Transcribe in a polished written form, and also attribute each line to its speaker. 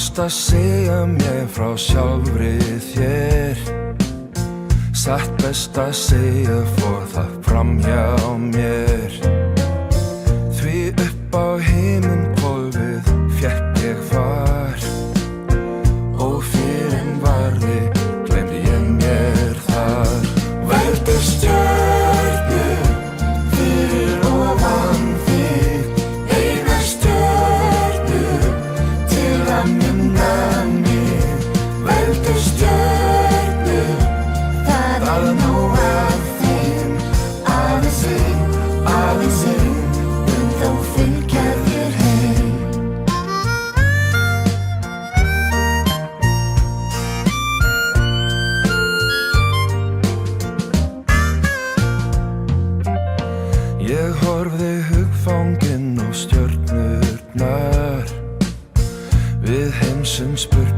Speaker 1: varst að segja mér frá sjálfri þér. Satt best að segja fór það fram hjá mér. Því upp á himinhvolfið fékk ég far. Og fyrr en varði gleymdi ég mér þar. Veldu stjörnu fyrir ofan þig, eina stjörnu til að minna mig. Veldu stjörnu, það er nóg af þeim. Aðeins ein, þá fylgja þér heim. Ég horfði hugfanginn á stjörnurnar. Við heimsins burtu